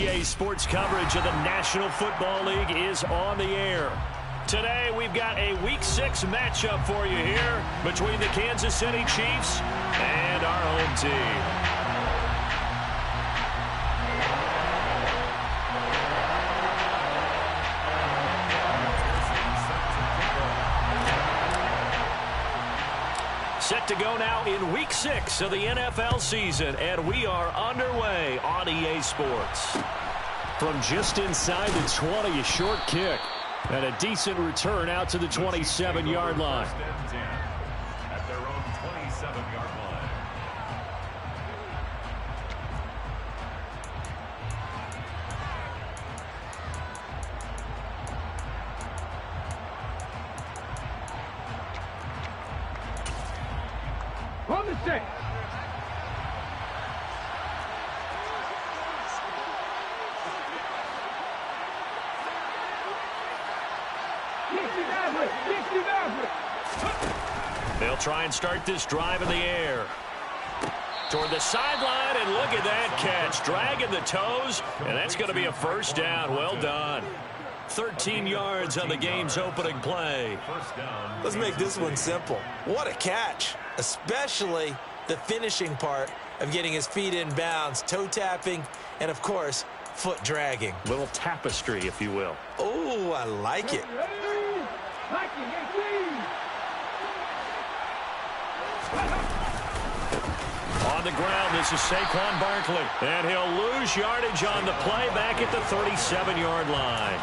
EA Sports coverage of the National Football League is on the air. Today, we've got a Week 6 matchup for you here between the Kansas City Chiefs and our home team. Set to go now in Week 6 of the NFL season, and we are underway on EA Sports. From just inside the 20, a short kick, and a decent return out to the 27-yard line. At their own 27-yard line. On the set. They'll try and start this drive in the air. Toward the sideline, and look at that catch. Dragging the toes, and that's going to be a first down. Well done. 13 yards on the game's opening play. Let's make this one simple. What a catch, especially the finishing part of getting his feet in bounds, toe tapping, and of course, foot dragging. Little tapestry, if you will. Oh, I like it. On the ground, this is Saquon Barkley, and he'll lose yardage on the play back at the 37-yard line.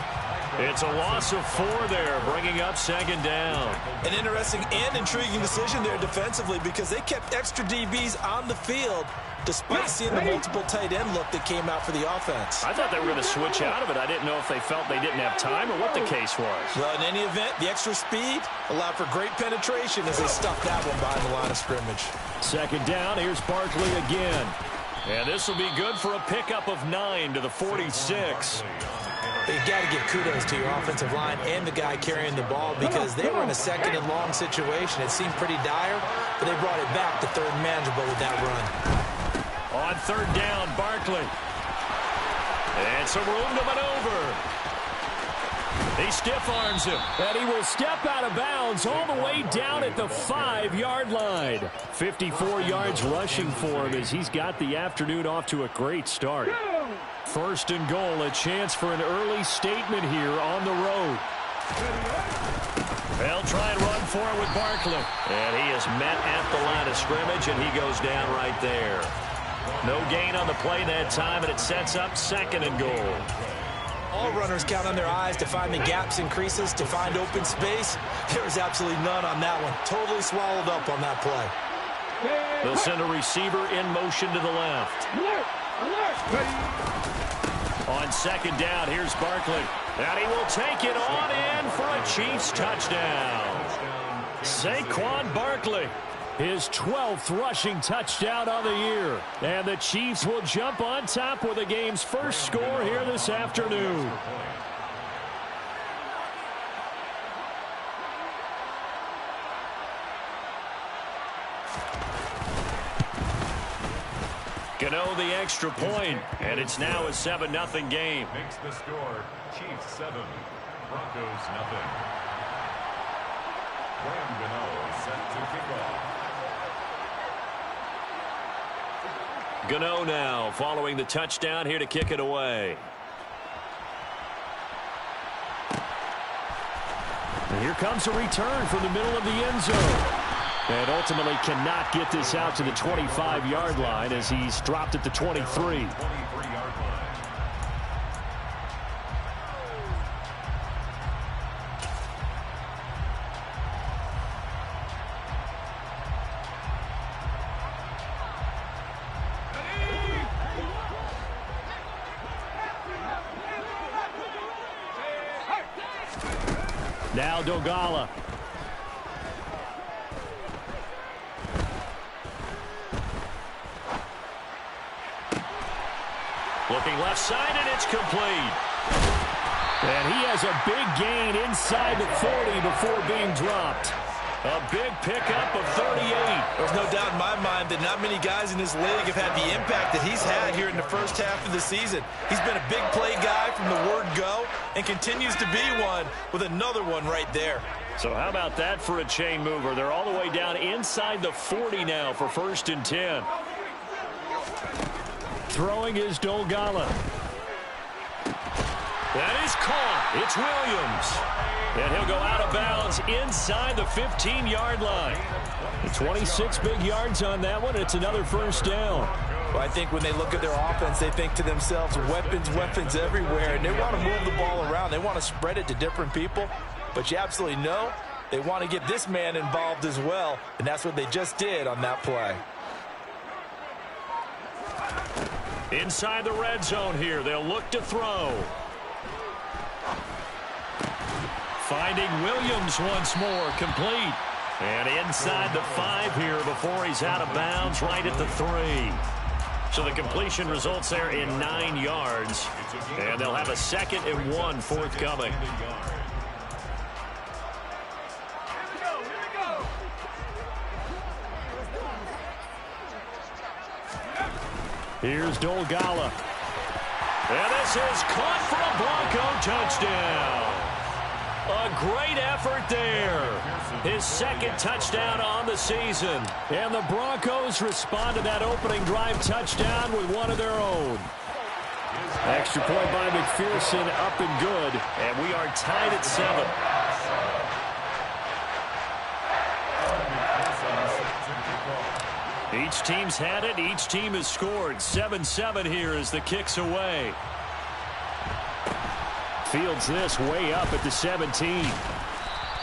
It's a loss of 4 there, bringing up second down. An interesting and intriguing decision there defensively because they kept extra DBs on the field despite seeing the multiple tight end look that came out for the offense. I thought they were going to switch out of it. I didn't know if they felt they didn't have time or what the case was. Well, in any event, the extra speed allowed for great penetration as they stuffed that one behind the line of scrimmage. Second down, here's Barkley again. And this will be good for a pickup of 9 to the 46. You've got to give kudos to your offensive line and the guy carrying the ball because they were in a second and long situation. It seemed pretty dire, but they brought it back to third and manageable with that run. On third down, Barkley. And some room to maneuver. He stiff arms him, and he will step out of bounds all the way down at the 5-yard line. 54 yards rushing for him as he's got the afternoon off to a great start. First and goal, a chance for an early statement here on the road. They'll try and run for it with Barkley. And he is met at the line of scrimmage, and he goes down right there. No gain on the play that time, and it sets up second and goal. All runners count on their eyes to find the gaps and creases, to find open space. There was absolutely none on that one. Totally swallowed up on that play. They'll send a receiver in motion to the left. On second down, here's Barkley. And he will take it on in for a Chiefs touchdown. Saquon Barkley, his 12th rushing touchdown on the year. And the Chiefs will jump on top with the game's first score here this afternoon. Gano the extra point, and it's now a 7-0 game. Makes the score Chiefs 7, Broncos 0. Graham Gano set to kick off. Gano now following the touchdown here to kick it away. And here comes a return from the middle of the end zone. And ultimately cannot get this out to the 25-yard line as he's dropped at the 23. Now Dogala. Looking left side, and it's complete. And he has a big gain inside the 40 before being dropped. A big pickup of 38. There's no doubt in my mind that not many guys in this league have had the impact that he's had here in the first half of the season. He's been a big play guy from the word go and continues to be one with another one right there. So how about that for a chain mover? They're all the way down inside the 40 now for 1st and 10. Throwing is Dolgala. That is caught. It's Williams. And he'll go out of bounds inside the 15-yard line. 26 big yards on that one. It's another 1st down. Well, I think when they look at their offense, they think to themselves, weapons, weapons everywhere. And they want to move the ball around. They want to spread it to different people. But you absolutely know they want to get this man involved as well. And that's what they just did on that play. Inside the red zone here. They'll look to throw. Finding Williams once more, complete. And inside the 5 here before he's out of bounds, right at the 3. So the completion results there in 9 yards. And they'll have a 2nd and 1 forthcoming. Here's Dolgala. And this is caught for a Bronco touchdown. A great effort there. His 2nd touchdown on the season. And the Broncos respond to that opening drive touchdown with one of their own. Extra point by McPherson, up and good. And we are tied at 7. Each team's had it. Each team has scored. 7-7 here as the kick's away. Fields this way up at the 17.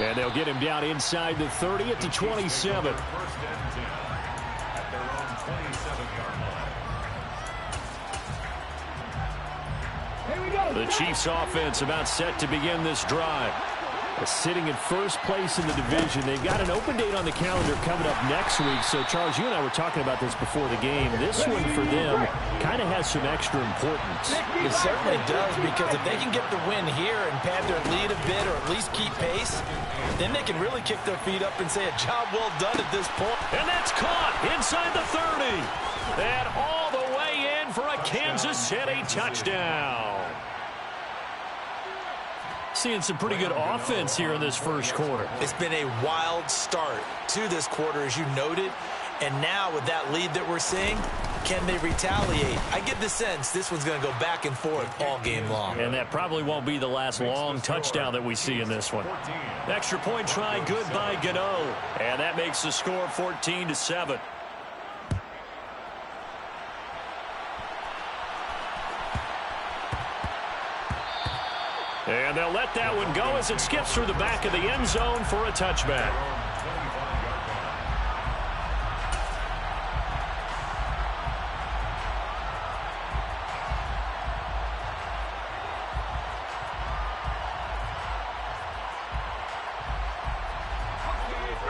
And they'll get him down inside the 30 at the 27. The Chiefs offense about set to begin this drive. Sitting in 1st place in the division. They've got an open date on the calendar coming up next week. So, Charles, you and I were talking about this before the game. This one for them kind of has some extra importance. It certainly does, because if they can get the win here and pad their lead a bit or at least keep pace, then they can really kick their feet up and say a job well done at this point. And that's caught inside the 30. And all the way in for a Kansas City touchdown. Seeing some pretty good offense here in this 1st quarter. It's been a wild start to this quarter, as you noted. And now with that lead that we're seeing, can they retaliate? I get the sense this one's going to go back and forth all game long. And that probably won't be the last long touchdown that we see in this one. Extra point try, good by Gano. And that makes the score 14-7. And they'll let that one go as it skips through the back of the end zone for a touchback.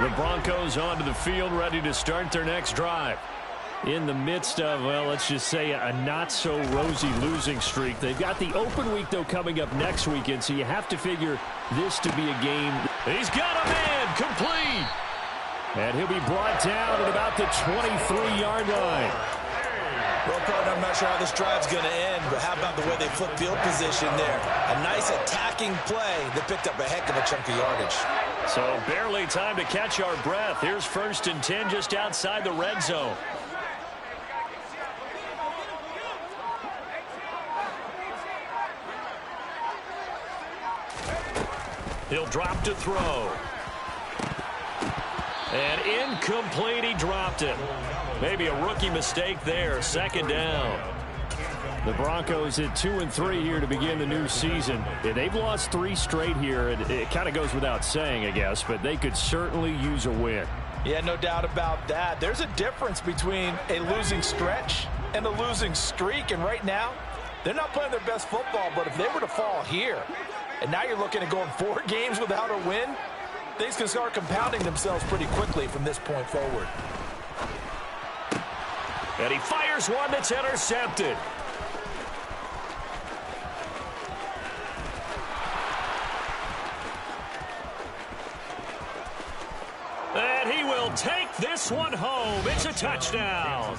The Broncos onto the field, ready to start their next drive. In the midst of, well, let's just say a not-so-rosy losing streak. They've got the open week, though, coming up next weekend, so you have to figure this to be a game. He's got a man, complete. And he'll be brought down at about the 23-yard line. Well, partner, I'm not sure how this drive's going to end, but how about the way they flip field position there? A nice attacking play that picked up a heck of a chunk of yardage. So barely time to catch our breath. Here's 1st and 10 just outside the red zone. He'll drop to throw. And incomplete, he dropped it. Maybe a rookie mistake there. 2nd down. The Broncos at 2-3 here to begin the new season. Yeah, they've lost 3 straight here. It kind of goes without saying, I guess, but they could certainly use a win. Yeah, no doubt about that. There's a difference between a losing stretch and a losing streak, and right now, they're not playing their best football, but if they were to fall here, and now you're looking at going 4 games without a win, things can start compounding themselves pretty quickly from this point forward. And he fires one that's intercepted. this one home. It's a touchdown.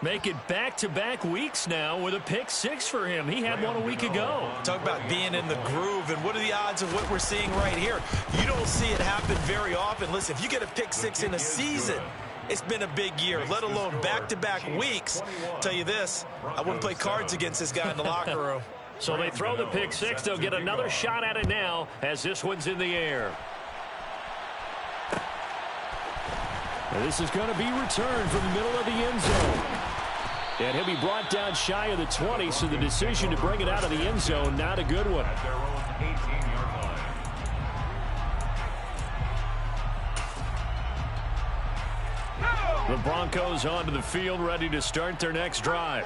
Make it back-to-back weeks now with a pick six for him. He had one a week ago. Talk about being in the groove, and what are the odds of what we're seeing right here? You don't see it happen very often. Listen, if you get a pick six in a season, it's been a big year, let alone back-to-back weeks. I'll tell you this, I wouldn't play cards against this guy in the locker room. So they throw the pick six. They'll get another shot at it now as this one's in the air. And this is going to be returned from the middle of the end zone. And he'll be brought down shy of the 20, so the decision to bring it out of the end zone, not a good one. At their own 18-yard line. The Broncos onto the field, ready to start their next drive.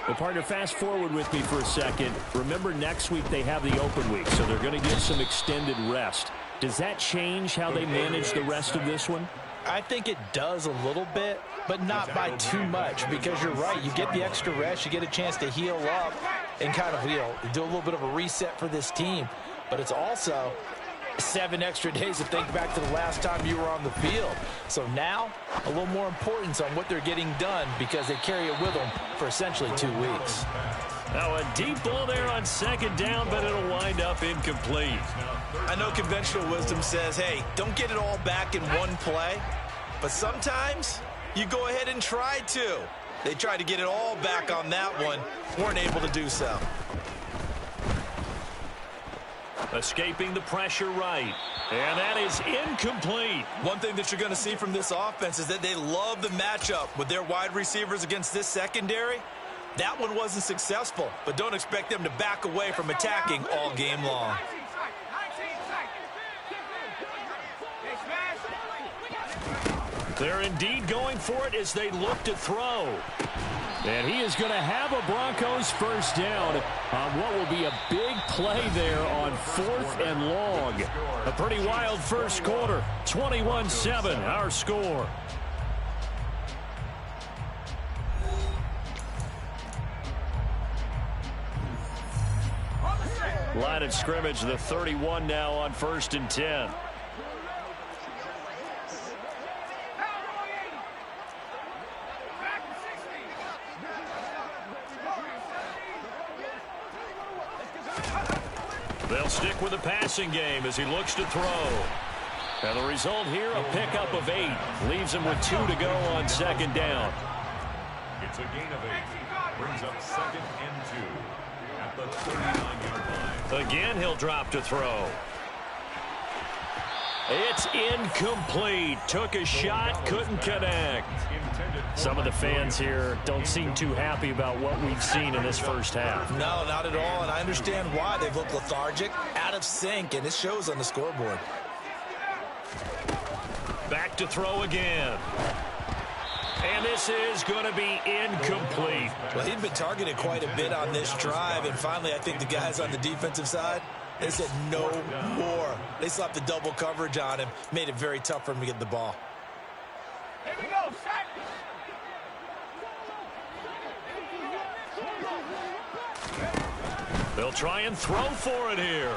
Well, partner, fast forward with me for a second. Remember, next week they have the open week, so they're going to get some extended rest. Does that change how they manage the rest of this one? I think it does a little bit, but not by too much, because you're right. You get the extra rest. You get a chance to heal up and kind of, do a little bit of a reset for this team. But it's also 7 extra days to think back to the last time you were on the field. So now, a little more importance on what they're getting done, because they carry it with them for essentially 2 weeks. Now a deep ball there on second down, but it'll wind up incomplete. I know conventional wisdom says, hey, don't get it all back in one play. But sometimes you go ahead and try to. They tried to get it all back on that one. Weren't able to do so. Escaping the pressure right. And that is incomplete. One thing that you're going to see from this offense is that they love the matchup with their wide receivers against this secondary. That one wasn't successful, but don't expect them to back away from attacking all game long. They're indeed going for it as they look to throw. And he is going to have a Broncos first down on what will be a big play there on 4th and long. A pretty wild first quarter. 21-7, our score. Line of scrimmage, the 31 now on 1st and 10. They'll stick with the passing game as he looks to throw. And the result here, a pickup of 8. Leaves him with 2 to go on 2nd down. It's a gain of 8. Brings up 2nd and 2 at the 39-yard line. Again, he'll drop to throw. It's incomplete. Took a shot, couldn't connect. Some of the fans here don't seem too happy about what we've seen in this first half. No, not at all, and I understand why. They've looked lethargic, out of sync, and it shows on the scoreboard. Back to throw again. And this is going to be incomplete. Well, he'd been targeted quite a bit on this drive, and finally I think the guys on the defensive side, they said no more. They slapped the double coverage on him, made it very tough for him to get the ball. Here we go, set. They'll try and throw for it here.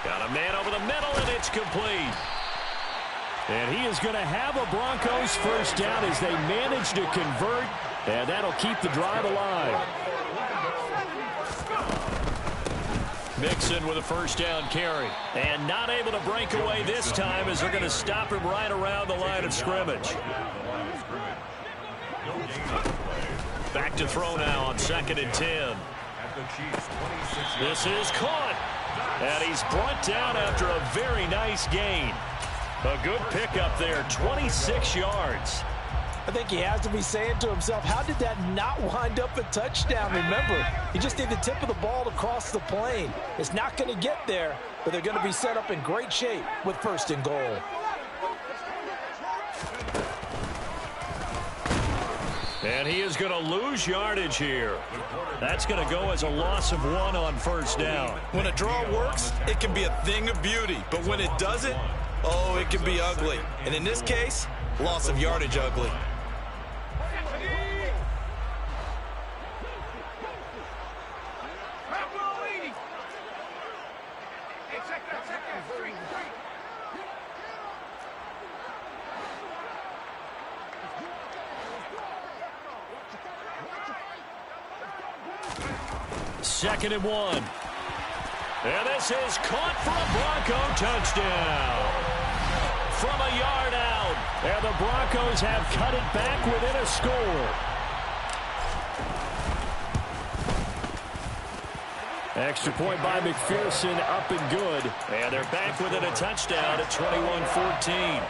Got a man over the middle, and it's complete. And he is going to have a Broncos first down as they manage to convert, and that'll keep the drive alive. Mixon with a first down carry. And not able to break away this time as they're going to stop him right around the line of scrimmage. Back to throw now on 2nd and 10. This is caught. And he's brought down after a very nice gain. A good pickup there, 26 yards. I think he has to be saying to himself, how did that not wind up a touchdown? Remember, he just need the tip of the ball to cross the plane. It's not going to get there, but they're going to be set up in great shape with 1st and goal. And he is going to lose yardage here. That's going to go as a loss of 1 on 1st down. When a draw works, it can be a thing of beauty. But when it doesn't, oh, it can be ugly. And in this case, loss of yardage ugly. 2nd and 1. And this is caught for a Bronco touchdown. From a yard out. And the Broncos have cut it back within a score. Extra point by McPherson, up and good. And they're back within a touchdown at 21-14.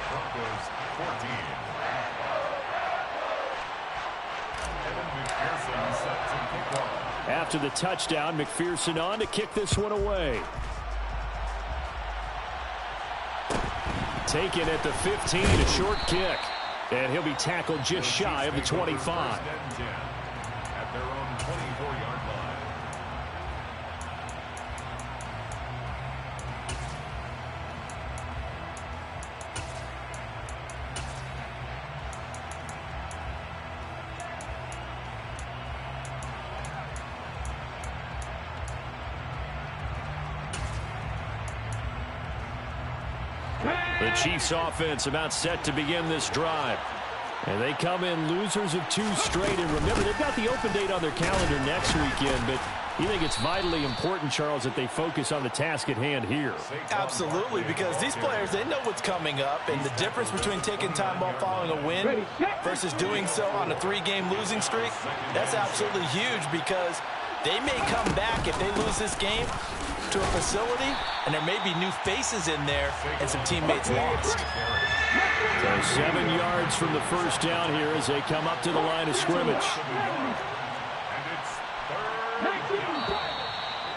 After the touchdown, McPherson on to kick this one away. Taken at the 15, a short kick. And he'll be tackled just shy of the 25. At their own 24-yard line. The Chiefs offense about set to begin this drive. And they come in losers of 2 straight. And remember, they've got the open date on their calendar next weekend. But you think it's vitally important, Charles, that they focus on the task at hand here? Absolutely, because these players, they know what's coming up. And the difference between taking time off following a win versus doing so on a 3-game losing streak, that's absolutely huge, because they may come back if they lose this game to a facility, and there may be new faces in there and some teammates lost. So 7 yards from the first down here as they come up to the line of scrimmage.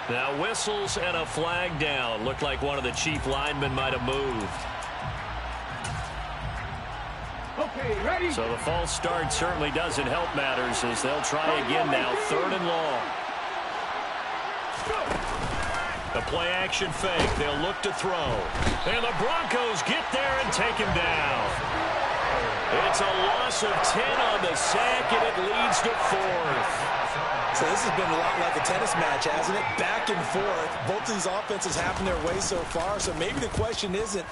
Now whistles and a flag down. Looked like one of the Chief linemen might have moved. Okay, ready? So the false start certainly doesn't help matters as they'll try again now. 3rd and long. The play-action fake. They'll look to throw. And the Broncos get there and take him down. It's a loss of 10 on the sack, and it leads to 4th. So this has been a lot like a tennis match, hasn't it? Back and forth. Both of these offenses having their way so far. So maybe the question isn't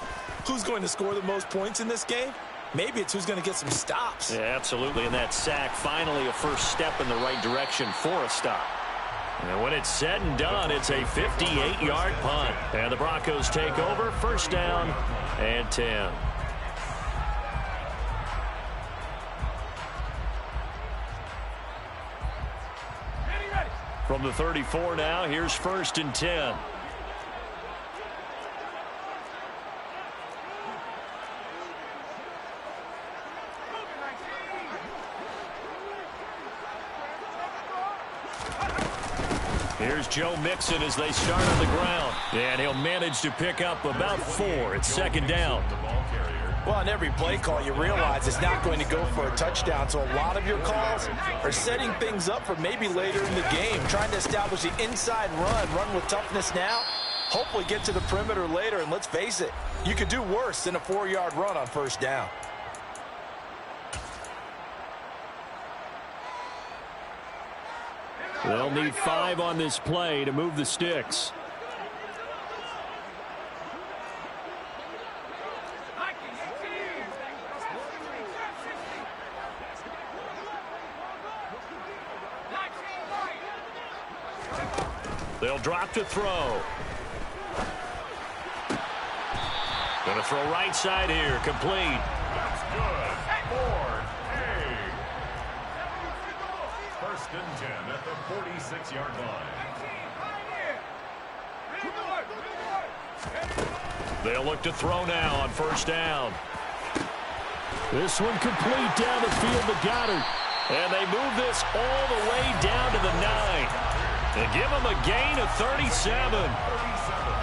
who's going to score the most points in this game. Maybe it's who's going to get some stops. Yeah, absolutely. And that sack, finally a first step in the right direction for a stop. And when it's said and done, it's a 58-yard punt. And the Broncos take over, 1st down and 10. From the 34 now, here's 1st and 10. Here's Joe Mixon as they start on the ground. And he'll manage to pick up about 4. It's 2nd down. Well, on every play call, you realize it's not going to go for a touchdown. So a lot of your calls are setting things up for maybe later in the game, trying to establish the inside run with toughness now, hopefully get to the perimeter later. And let's face it, you could do worse than a 4-yard run on 1st down. They'll need 5 on this play to move the sticks. They'll drop to throw. Going to throw right side here. Complete. That's good. Ford. Hey. 1st and 10 at the 46-yard line. They'll look to throw now on 1st down. This one complete down the field to Goddard. And they move this all the way down to the 9. They give them a gain of 37.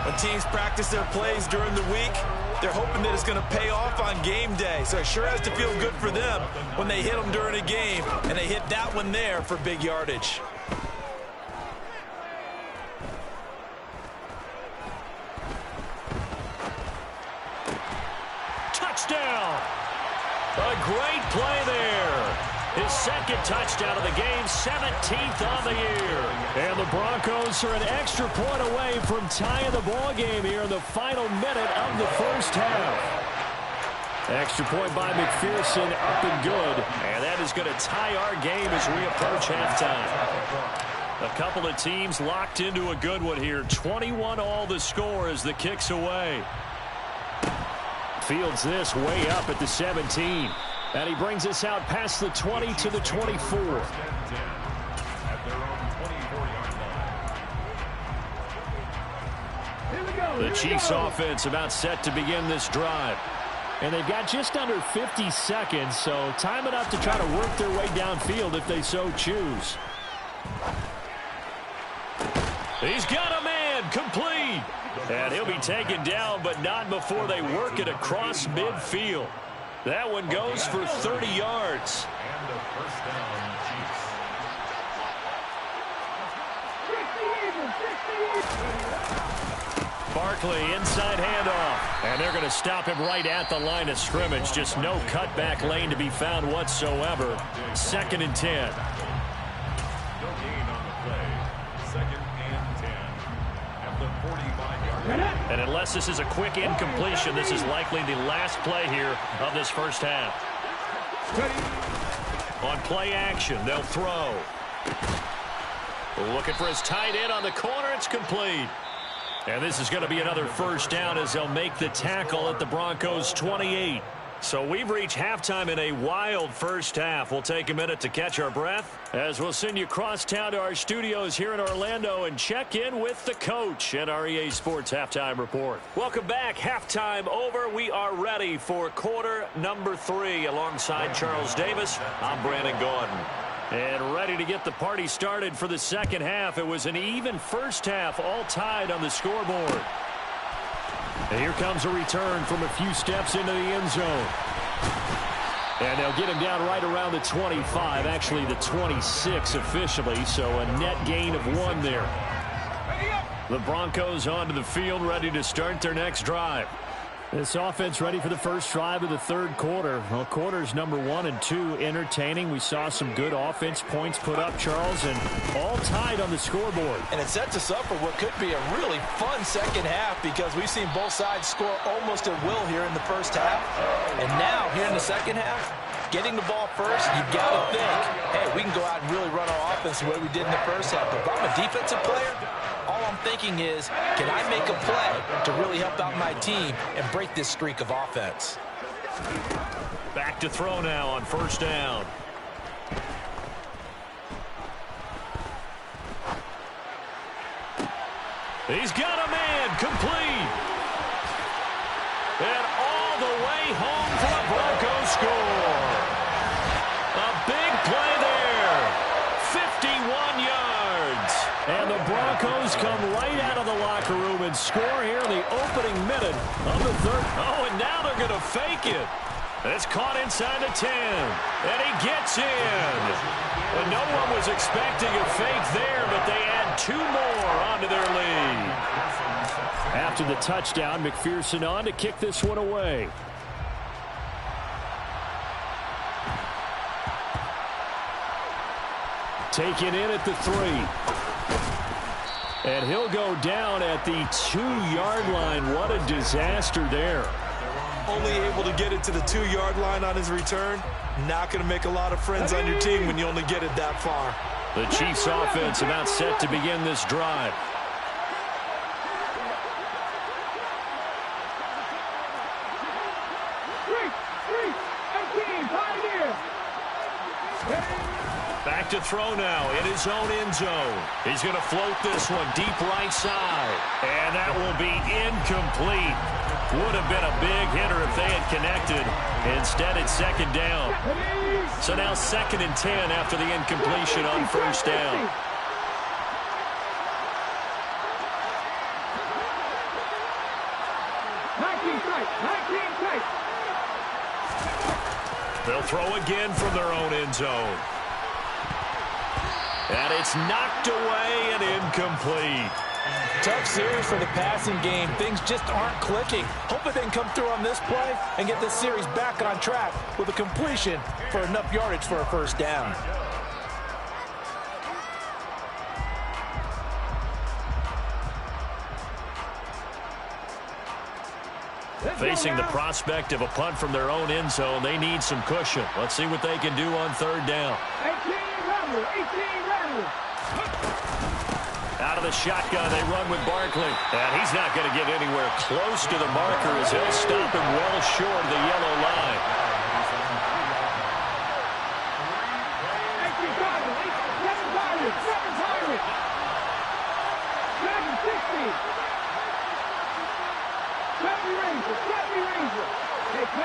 When teams practice their plays during the week, they're hoping that it's going to pay off on game day. So it sure has to feel good for them when they hit them during a game, and they hit that one there for big yardage. Touchdown! A great play there. His 2nd touchdown of the game, 17th on the year. And the Broncos are an extra point away from tying the ball game here in the final minute of the 1st half. Extra point by McPherson, up and good. And that is going to tie our game as we approach halftime. A couple of teams locked into a good one here. 21 all the score as the kick's away. Fields this way up at the 17. And he brings us out past the 20 to the 24. The Chiefs offense about set to begin this drive. And they've got just under 50 seconds, so time enough to try to work their way downfield if they so choose. He's got a man, complete. And he'll be taken down, but not before they work it across midfield. That one goes for 30 yards. And a first down, Chiefs. Barkley, inside handoff. And they're going to stop him right at the line of scrimmage. Just no cutback lane to be found whatsoever. 2nd and 10. No gain on the play. 2nd and 10. At the 45-yard line. And unless this is a quick incompletion, this is likely the last play here of this first half. On play action, they'll throw. Looking for his tight end on the corner. It's complete. And this is going to be another first down as they'll make the tackle at the Broncos 28. So we've reached halftime in a wild first half. We'll take a minute to catch our breath as we'll send you across town to our studios here in Orlando and check in with the coach at our EA Sports Halftime Report. Welcome back. Halftime over. We are ready for quarter number 3 alongside Charles Davis. I'm Brandon Gordon. And ready to get the party started for the second half. It was an even first half, all tied on the scoreboard. And here comes a return from a few steps into the end zone. And they'll get him down right around the 25, actually the 26 officially, so a net gain of 1 there. The Broncos onto the field, ready to start their next drive. This offense ready for the first drive of the third quarter. Well, quarters number 1 and 2 entertaining. We saw some good offense points put up, Charles, and all tied on the scoreboard. And it sets us up for what could be a really fun second half because we've seen both sides score almost at will here in the first half. And now, here in the second half, getting the ball first, you've got to think, hey, we can go out and really run our offense the way we did in the first half. But if I'm a defensive player, all I'm thinking is, can I make a play to really help out my team and break this streak of offense? Back to throw now on first down. He's got a man, complete. And all the way home for a Broncos score. A big play there. 51 yards. And the Broncos come right out of the locker room and score here in the opening minute of the third. Oh, and now they're going to fake it. It's caught inside the 10. And he gets in. And no one was expecting a fake there, but they add 2 more onto their lead. After the touchdown, McPherson on to kick this one away. Taken in at the 3. And he'll go down at the 2-yard line. What a disaster there. Only able to get it to the 2-yard line on his return. Not going to make a lot of friends on your team when you only get it that far. The Chiefs offense about set to begin this drive. Back to throw now in his own end zone. He's going to float this one deep right side. And that will be incomplete. Would have been a big hitter if they had connected. Instead, it's second down. So now 2nd and 10 after the incompletion on first down. They'll throw again from their own end zone. And it's knocked away and incomplete. Tough series for the passing game. Things just aren't clicking. Hoping they can come through on this play and get this series back on track with a completion for enough yardage for a first down. Facing the prospect of a punt from their own end zone, they need some cushion. Let's see what they can do on third down. 18 rattle. the shotgun. They run with Barkley. And he's not going to get anywhere close to the marker as they'll stop him well short of the yellow line.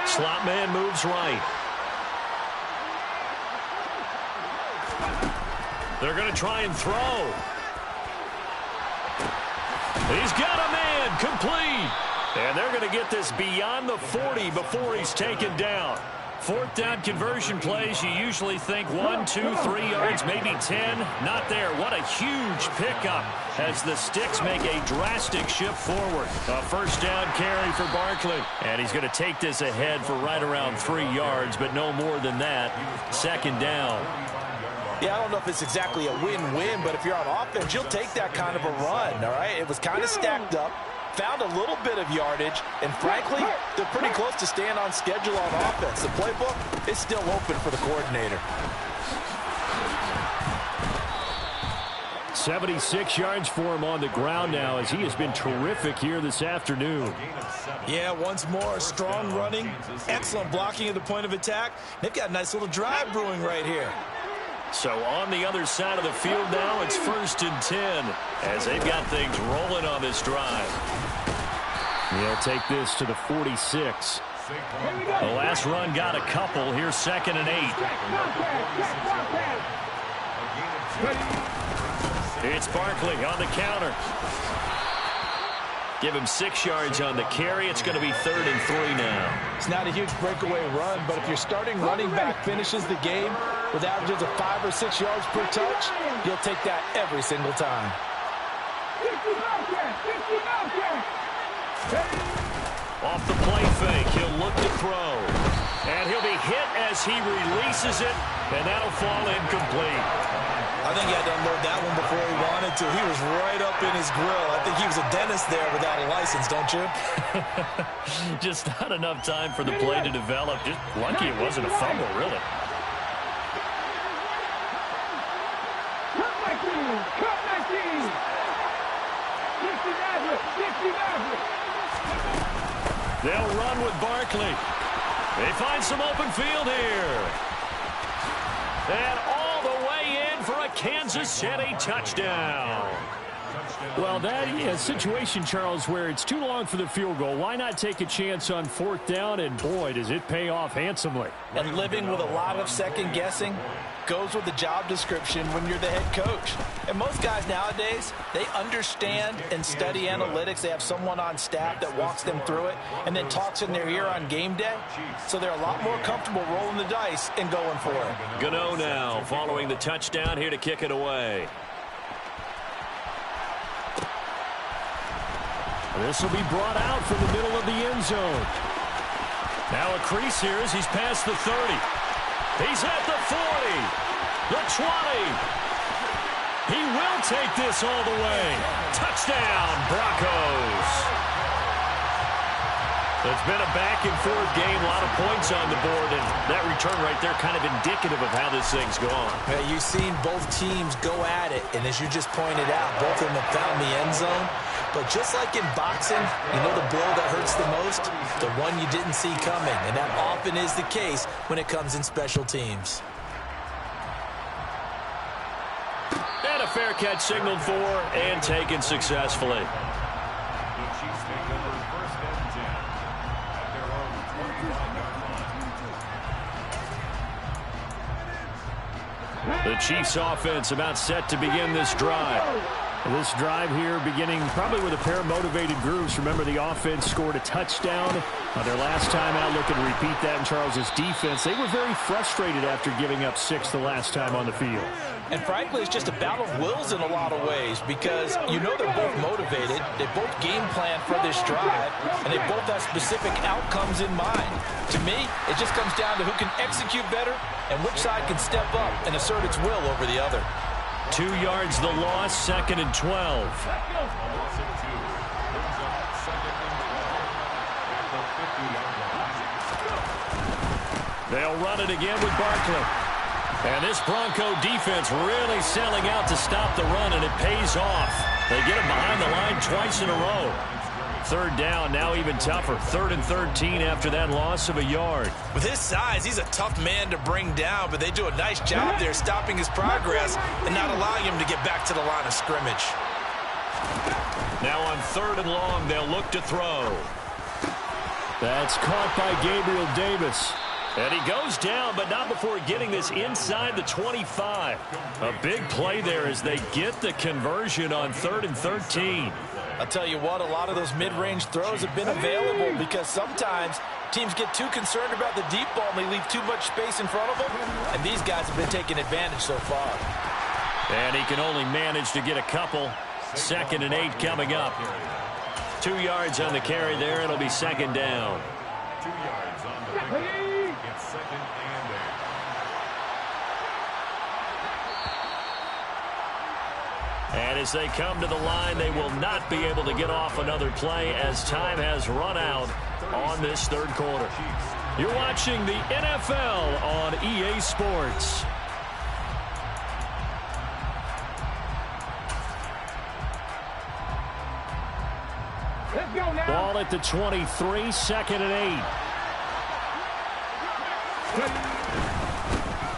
Slot man moves right. They're going to try and throw. He's got a man complete. And they're going to get this beyond the 40 before he's taken down. Fourth down conversion plays, you usually think 1, 2, 3 yards, maybe 10. Not there. What a huge pickup as the Sticks make a drastic shift forward. A first down carry for Barkley. And he's going to take this ahead for right around 3 yards, but no more than that. Second down. Yeah, I don't know if it's exactly a win-win, but if you're on offense, you'll take that kind of a run, all right? It was kind of stacked up. Found a little bit of yardage, and frankly, they're pretty close to staying on schedule on offense. The playbook is still open for the coordinator. 76 yards for him on the ground now as he has been terrific here this afternoon. Yeah, once more, strong running, excellent blocking at the point of attack. They've got a nice little drive brewing right here. So on the other side of the field now, it's 1st and 10 as they've got things rolling on this drive. They'll take this to the 46. The last run got a couple. Here's 2nd and 8. It's Barkley on the counter. Give him 6 yards on the carry. It's going to be 3rd and 3 now. It's not a huge breakaway run, but if your starting running back finishes the game with averages of 5 or 6 yards per touch, you'll take that every single time. Off the play fake, he'll look to throw. And he'll be hit as he releases it, and that'll fall incomplete. I think he had to unload that one before he wanted to. He was right up in his grill. I think he was a dentist there without a license, don't you? Just not enough time for the play to develop. Just lucky it wasn't a fumble, really. They'll run with Barkley. They find some open field here. And all the way in for a Kansas City touchdown. Well, that is a situation, Charles, where it's too long for the field goal. Why not take a chance on 4th down? And, boy, does it pay off handsomely. And living with a lot of second-guessing goes with the job description when you're the head coach. And most guys nowadays, they understand and study analytics. They have someone on staff that walks them through it and then talks in their ear on game day. So they're a lot more comfortable rolling the dice and going for it. Gano now following the touchdown here to kick it away. This will be brought out from the middle of the end zone. Now a crease here as he's past the 30. He's at the 40, the 20. He will take this all the way. Touchdown, Broncos. It's been a back-and-forth game, a lot of points on the board, and that return right there kind of indicative of how this thing's gone. Yeah, you've seen both teams go at it, and as you just pointed out, both of them have found the end zone. But just like in boxing, you know the blow that hurts the most? The one you didn't see coming, and that often is the case when it comes in special teams. And a fair catch signaled for and taken successfully. The Chiefs offense about set to begin this drive. This drive here beginning probably with a pair of motivated groups. Remember, the offense scored a touchdown their last time out. Looking to repeat that in Charles's defense. They were very frustrated after giving up 6 the last time on the field. And frankly, it's just a battle of wills in a lot of ways because you know they're both motivated. They both game plan for this drive, and they both have specific outcomes in mind. To me, it just comes down to who can execute better and which side can step up and assert its will over the other. 2 yards the loss, 2nd and 12. They'll run it again with Barkley. And this Bronco defense really selling out to stop the run, and it pays off. They get him behind the line twice in a row. Third down, now even tougher. 3rd and 13 after that loss of a yard. With his size, he's a tough man to bring down, but they do a nice job there stopping his progress and not allowing him to get back to the line of scrimmage. Now on 3rd and long, they'll look to throw. That's caught by Gabriel Davis. And he goes down, but not before getting this inside the 25. A big play there as they get the conversion on 3rd and 13. I'll tell you what, a lot of those mid-range throws have been available because sometimes teams get too concerned about the deep ball and they leave too much space in front of them. And these guys have been taking advantage so far. And he can only manage to get a couple. 2nd and 8 coming up. 2 yards on the carry there. It'll be 2nd down. 2 yards on the pickup. It's 2nd and 8. And as they come to the line, they will not be able to get off another play as time has run out on this 3rd quarter. You're watching the NFL on EA Sports. Let's go now. Ball at the 23, 2nd and 8.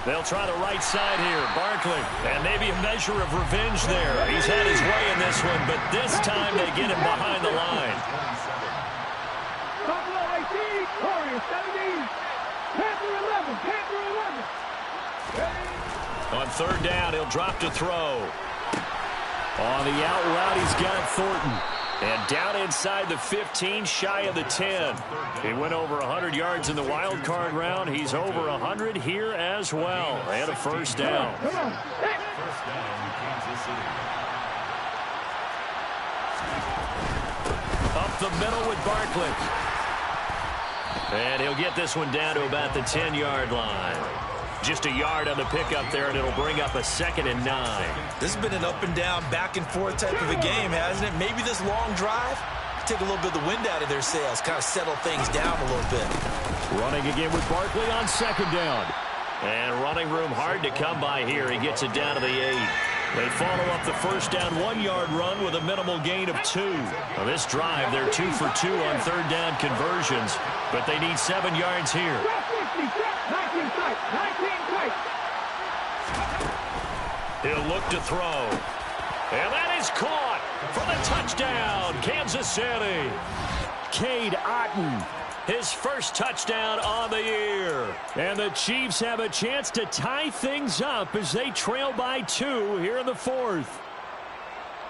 They'll try the right side here. Barkley, and maybe a measure of revenge there. He's had his way in this one, but this time they get him behind the line. Buffalo 18, Warriors 17, Panther 11, Panther 11. On 3rd down, he'll drop to throw. On the out route, he's got Thornton. And down inside the 15, shy of the 10. He went over 100 yards in the wild card round. He's over 100 here as well. And a 1st down. Come on. First down, Kansas City. Up the middle with Barkley. And he'll get this one down to about the 10-yard line. Just a yard on the pickup there, and it'll bring up a 2nd and 9. This has been an up and down, back and forth type of a game, hasn't it? Maybe this long drive take a little bit of the wind out of their sails, kind of settle things down a little bit. Running again with Barkley on 2nd down. And running room hard to come by here. He gets it down to the 8. They follow up the 1st down 1-yard run with a minimal gain of 2. Now this drive, they're 2 for 2 on 3rd down conversions, but they need 7 yards here. 19 tight, 19 tight. He'll look to throw. And that is caught for the touchdown, Kansas City. Cade Otton, his first touchdown on the year. And the Chiefs have a chance to tie things up as they trail by 2 here in the 4th.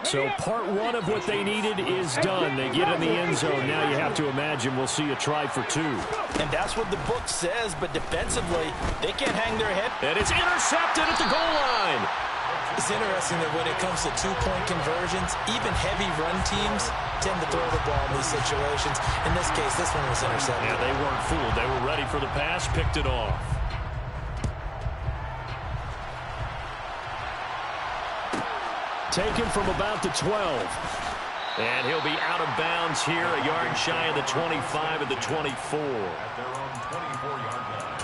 So part 1 of what they needed is done. They get in the end zone. Now you have to imagine we'll see a try for 2. And that's what the book says, but defensively, they can't hang their head. And it's intercepted at the goal line. It's interesting that when it comes to 2-point conversions, even heavy run teams tend to throw the ball in these situations. In this case, this one was intercepted. Yeah, they weren't fooled. They were ready for the pass, picked it off. Taken from about the 12. And he'll be out of bounds here, a yard shy of the 25 at the 24. At their own 24-yard line.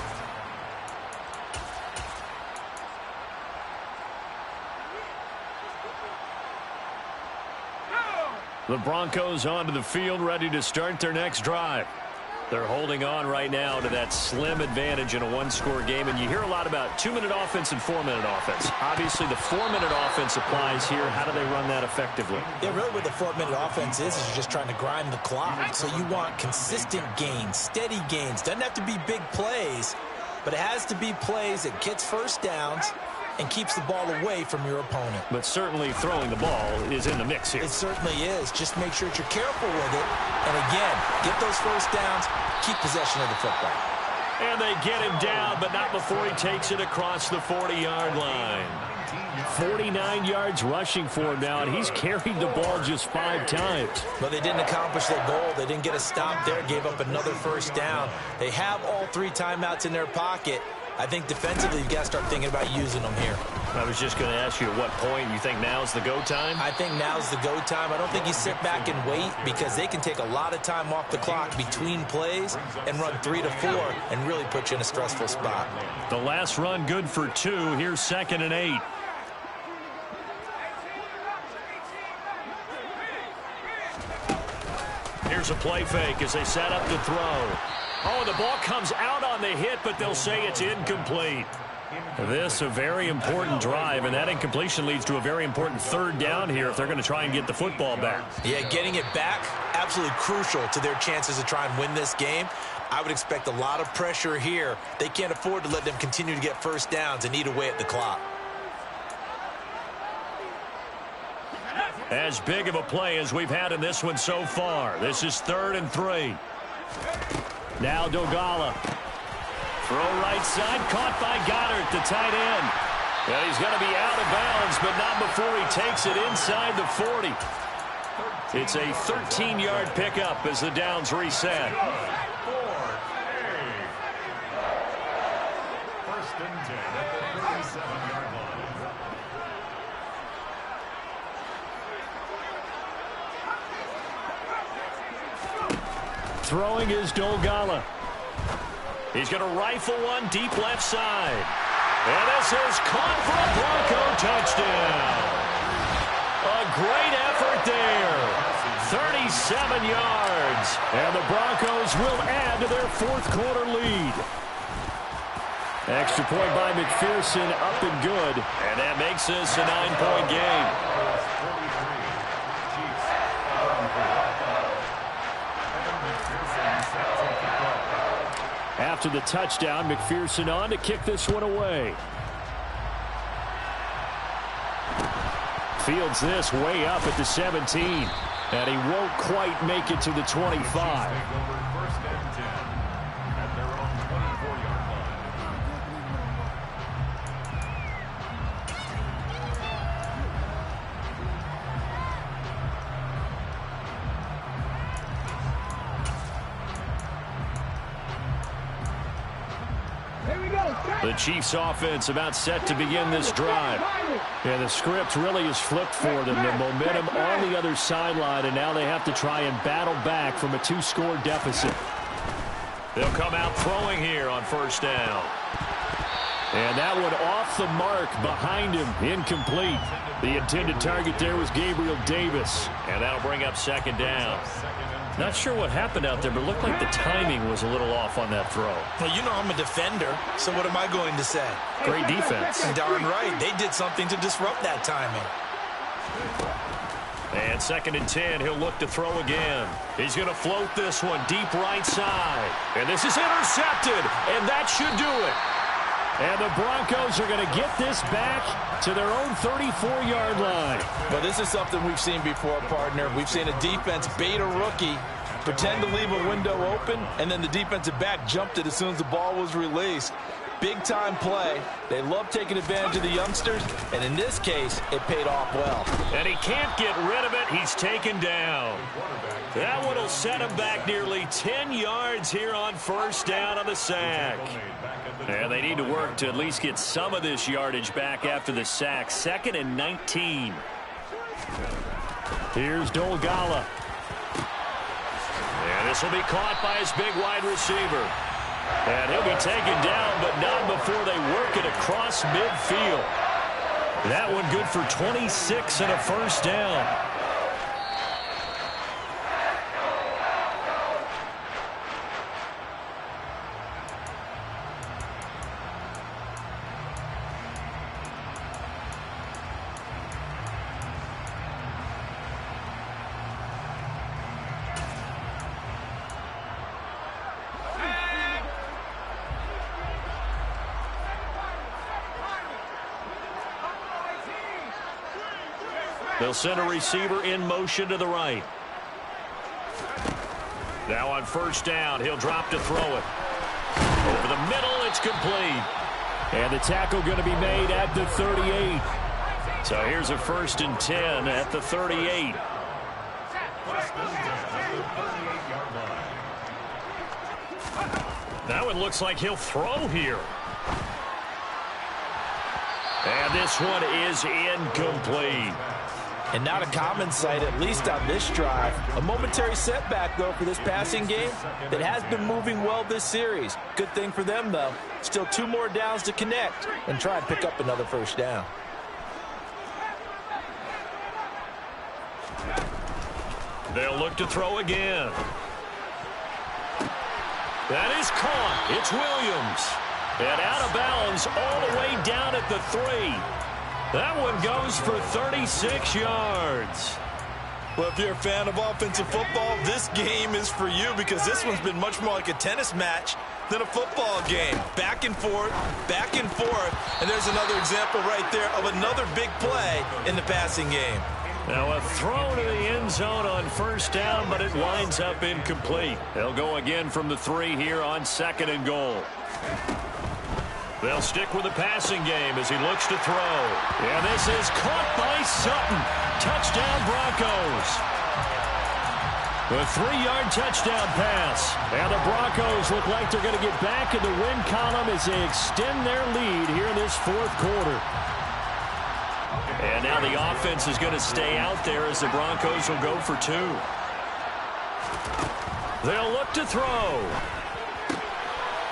The Broncos onto the field, ready to start their next drive. They're holding on right now to that slim advantage in a 1-score game, and you hear a lot about 2-minute offense and 4-minute offense. Obviously, the 4-minute offense applies here. How do they run that effectively? Yeah, really what the 4-minute offense is you're just trying to grind the clock. So you want consistent gains, steady gains. Doesn't have to be big plays, but it has to be plays that gets first downs and keeps the ball away from your opponent. But certainly throwing the ball is in the mix here. It certainly is. Just make sure that you're careful with it. And again, get those first downs, keep possession of the football. And they get him down, but not before he takes it across the 40-yard line. 49 yards rushing for him now, and he's carried the ball just 5 times. But they didn't accomplish their goal. They didn't get a stop there, gave up another first down. They have all 3 timeouts in their pocket. I think defensively, you've got to start thinking about using them here. I was just going to ask you at what point you think now's the go time? I think now's the go time. I don't think you sit back and wait because they can take a lot of time off the clock between plays and run 3 to 4 and really put you in a stressful spot. The last run good for 2. Here's 2nd and 8. Here's a play fake as they set up to throw. Oh, the ball comes out on the hit, but they'll say it's incomplete. This a very important drive, and that incompletion leads to a very important third down here if they're going to try and get the football back. Yeah, getting it back, absolutely crucial to their chances to try and win this game. I would expect a lot of pressure here. They can't afford to let them continue to get first downs and eat away at the clock. As big of a play as we've had in this one so far. This is 3rd and 3. Now Dogala. Throw right side, caught by Goddard, the tight end. Well, he's going to be out of bounds, but not before he takes it inside the 40. It's a 13-yard pickup as the downs reset. 1st and 10 at the 37-yard line. Throwing is Dogala. He's going to rifle one deep left side. And this is caught for a Bronco touchdown. A great effort there. 37 yards. And the Broncos will add to their 4th quarter lead. Extra point by McPherson, up and good. And that makes this a 9-point game. After the touchdown, McPherson on to kick this one away. Fields this way up at the 17. And he won't quite make it to the 25. 1st and 10 at their own 24-yard line. The Chiefs offense about set to begin this drive. And the script really is flipped for them. The momentum on the other sideline, and now they have to try and battle back from a 2-score deficit. They'll come out throwing here on 1st down. And that one off the mark behind him, incomplete. The intended target there was Gabriel Davis. And that'll bring up 2nd down. Not sure what happened out there, but it looked like the timing was a little off on that throw. Well, you know I'm a defender, so what am I going to say? Great defense. Darn right. They did something to disrupt that timing. And 2nd and 10, he'll look to throw again. He's going to float this one deep right side. And this is intercepted, and that should do it. And the Broncos are going to get this back to their own 34-yard line. Well, this is something we've seen before, partner. We've seen a defense bait a rookie, pretend to leave a window open, and then the defensive back jumped it as soon as the ball was released. Big-time play. They love taking advantage of the youngsters, and in this case, it paid off well. And he can't get rid of it. He's taken down. That one will set him back nearly 10 yards here on 1st down on the sack. And they need to work to at least get some of this yardage back after the sack. 2nd and 19. Here's Dogala. And this will be caught by his big wide receiver. And he'll be taken down, but not before they work it across midfield. That one good for 26 and a 1st down. They'll send a receiver in motion to the right. Now on 1st down, he'll drop to throw it. Over the middle, it's complete. And the tackle going to be made at the 38. So here's a 1st and 10 at the 38. That one looks like he'll throw here. And this one is incomplete. And not a common sight, at least on this drive. A momentary setback, though, for this passing game that has been moving well this series. Good thing for them, though. Still 2 more downs to connect and try and pick up another 1st down. They'll look to throw again. That is caught. It's Williams. And out of bounds all the way down at the 3. That one goes for 36 yards. Well, if you're a fan of offensive football, this game is for you because this one's been much more like a tennis match than a football game. Back and forth, and there's another example right there of another big play in the passing game. Now a throw to the end zone on first down, but it winds up incomplete. They'll go again from the 3 here on 2nd and goal. They'll stick with the passing game as he looks to throw. And this is caught by Sutton. Touchdown Broncos. A 3-yard touchdown pass. And the Broncos look like they're going to get back in the win column as they extend their lead here in this 4th quarter. And now the offense is going to stay out there as the Broncos will go for 2. They'll look to throw.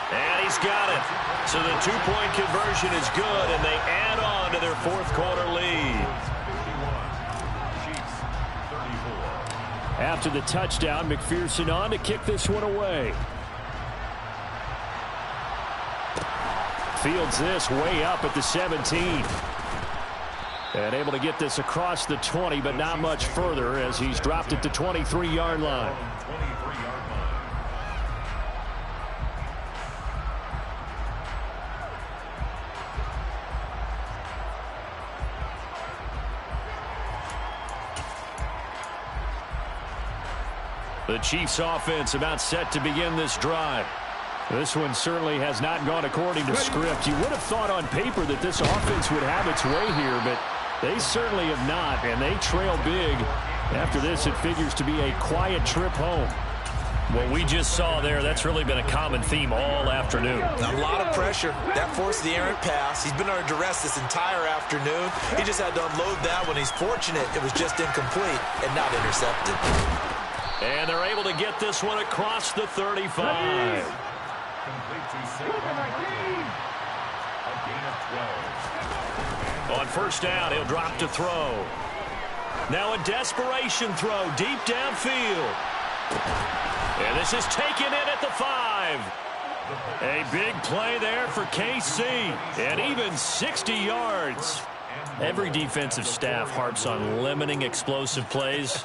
And he's got it. So the 2-point conversion is good, and they add on to their 4th quarter lead. After the touchdown, McPherson on to kick this one away. Fields this way up at the 17. And able to get this across the 20, but not much further as he's dropped it to 23-yard line. The Chiefs offense about set to begin this drive. This one certainly has not gone according to script. You would have thought on paper that this offense would have its way here, but they certainly have not, and they trail big. After this, it figures to be a quiet trip home. What we just saw there, that's really been a common theme all afternoon. A lot of pressure. That forced the errant pass. He's been under duress this entire afternoon. He just had to unload that one. He's fortunate it was just incomplete and not intercepted. And they're able to get this one across the 35. On first down, he'll drop to throw. Now a desperation throw deep downfield. And this is taken in at the 5. A big play there for KC. And even 60 yards. Every defensive staff harps on limiting explosive plays.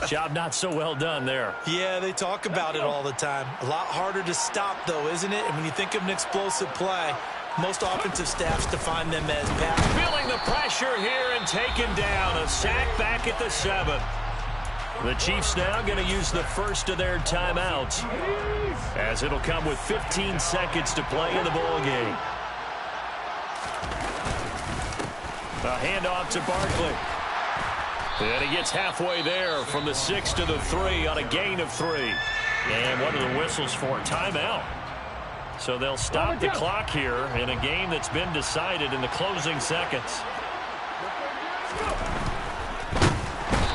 Job not so well done there. Yeah, they talk about it all the time. A lot harder to stop, though, isn't it? And when you think of an explosive play, most offensive staffs define them as pass. Feeling the pressure here and taken down. A sack back at the 7. The Chiefs now going to use the first of their timeouts, as it'll come with 15 seconds to play in the ball game. A handoff to Barkley. And he gets halfway there from the 6 to the 3 on a gain of 3. And what are the whistles for? Timeout. So they'll stop the clock here in a game that's been decided in the closing seconds.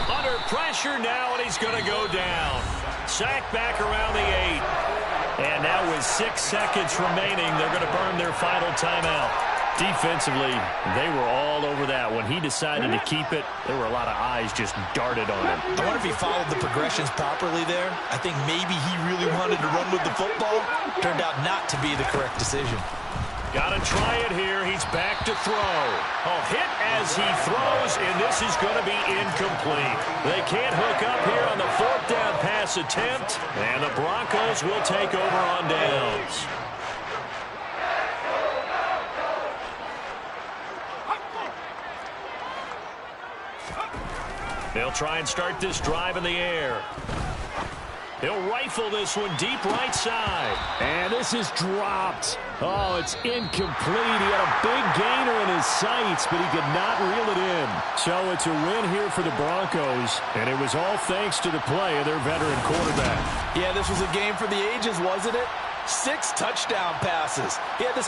Under pressure now, and he's going to go down. Sack back around the 8. And now with 6 seconds remaining, they're going to burn their final timeout. Defensively, they were all over that. When he decided to keep it, there were a lot of eyes just darted on him. I wonder if he followed the progressions properly there. I think maybe he really wanted to run with the football. Turned out not to be the correct decision. Got to try it here. He's back to throw. Oh, hit as he throws, and this is going to be incomplete. They can't hook up here on the 4th down pass attempt, and the Broncos will take over on downs. They'll try and start this drive in the air. He'll rifle this one deep right side. And this is dropped. Oh, it's incomplete. He had a big gainer in his sights, but he could not reel it in. So it's a win here for the Broncos, and it was all thanks to the play of their veteran quarterback. Yeah, this was a game for the ages, wasn't it? 6 touchdown passes. He had this